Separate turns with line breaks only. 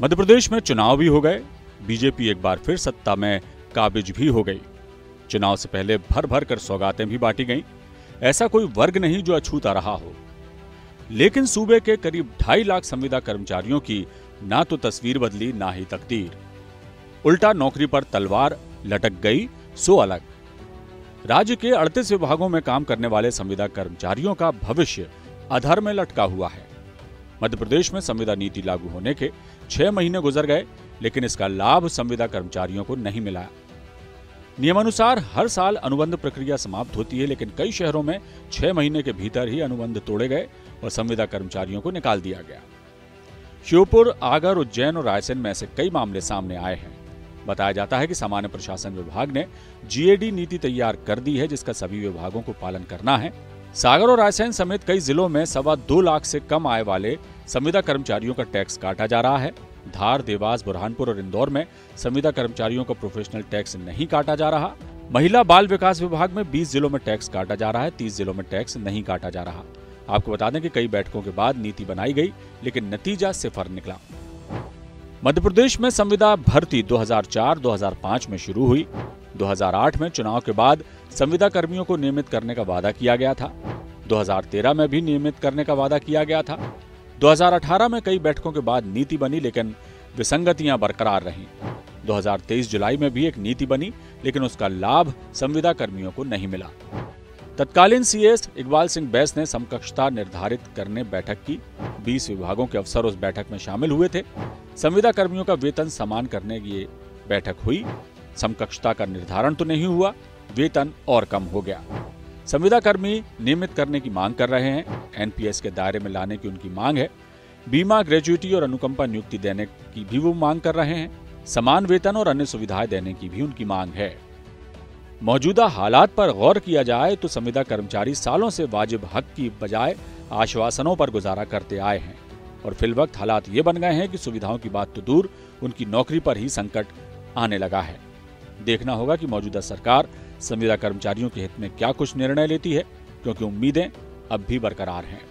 मध्य प्रदेश में चुनाव भी हो गए, बीजेपी एक बार फिर सत्ता में काबिज भी हो गई। चुनाव से पहले भर भर कर सौगातें भी बांटी गईं। ऐसा कोई वर्ग नहीं जो अछूता रहा हो। लेकिन सूबे के करीब 2.5 लाख संविदा कर्मचारियों की ना तो तस्वीर बदली, ना ही तकदीर। उल्टा नौकरी पर तलवार लटक गई सो अलग। राज्य के 38 विभागों में काम करने वाले संविदा कर्मचारियों का भविष्य अधर में लटका हुआ है। मध्य प्रदेश में संविदा नीति लागू होने के 6 महीने गुजर गए, लेकिन इसका लाभ संविदा कर्मचारियों को नहीं मिला। नियमानुसार हर साल अनुबंध प्रक्रिया समाप्त होती है, लेकिन कई शहरों में 6 महीने के भीतर ही अनुबंध तोड़े गए और संविदा कर्मचारियों को निकाल दिया गया। श्योपुर, आगर, उज्जैन और रायसेन में ऐसे कई मामले सामने आए हैं। बताया जाता है कि सामान्य प्रशासन विभाग ने जीएडी नीति तैयार कर दी है, जिसका सभी विभागों को पालन करना है। सागर और रायसेन समेत कई जिलों में 2.25 लाख से कम आय वाले संविदा कर्मचारियों का टैक्स काटा जा रहा है। धार, देवास, बुरहानपुर और इंदौर में संविदा कर्मचारियों का प्रोफेशनल टैक्स नहीं काटा जा रहा। महिला बाल विकास विभाग में 20 जिलों में टैक्स काटा जा रहा है, 30 जिलों में टैक्स नहीं काटा जा रहा। आपको बता दें कि कई बैठकों के बाद नीति बनाई गई, लेकिन नतीजा सिफर निकला। मध्य प्रदेश में संविदा भर्ती 2004-2005 में शुरू हुई। 2008 में चुनाव के बाद संविदा कर्मियों को नियमित करने का वादा किया गया था। 2013 में भी नियमित करने का वादा किया गया था। 2018 में कई बैठकों के बाद नीति बनी, लेकिन विसंगतियां बरकरार रहीं। 2023 जुलाई में भी एक नीति बनी, लेकिन उसका लाभ संविदा कर्मियों को नहीं मिला। तत्कालीन सीएस इकबाल सिंह बैस ने समकक्षता निर्धारित करने बैठक की। 20 विभागों के अफसर उस बैठक में शामिल हुए थे। संविदा कर्मियों का वेतन समान करने की ये बैठक हुई। समकक्षता का निर्धारण तो नहीं हुआ, वेतन और कम हो गया। संविदा कर्मी नियमित करने की मांग कर रहे हैं। एनपीएस के दायरे में लाने की उनकी मांग है। बीमा, ग्रेजुइटी और अनुकंपा नियुक्ति देने की भी वो मांग कर रहे हैं। समान वेतन और अन्य सुविधाएं देने की भी उनकी मांग है। मौजूदा हालात पर गौर किया जाए तो संविदा कर्मचारी सालों से वाजिब हक की बजाय आश्वासनों पर गुजारा करते आए हैं और फिलवक्त हालात ये बन गए हैं कि सुविधाओं की बात तो दूर, उनकी नौकरी पर ही संकट आने लगा है। देखना होगा कि मौजूदा सरकार संविदा कर्मचारियों के हित में क्या कुछ निर्णय लेती है, क्योंकि उम्मीदें अब भी बरकरार हैं।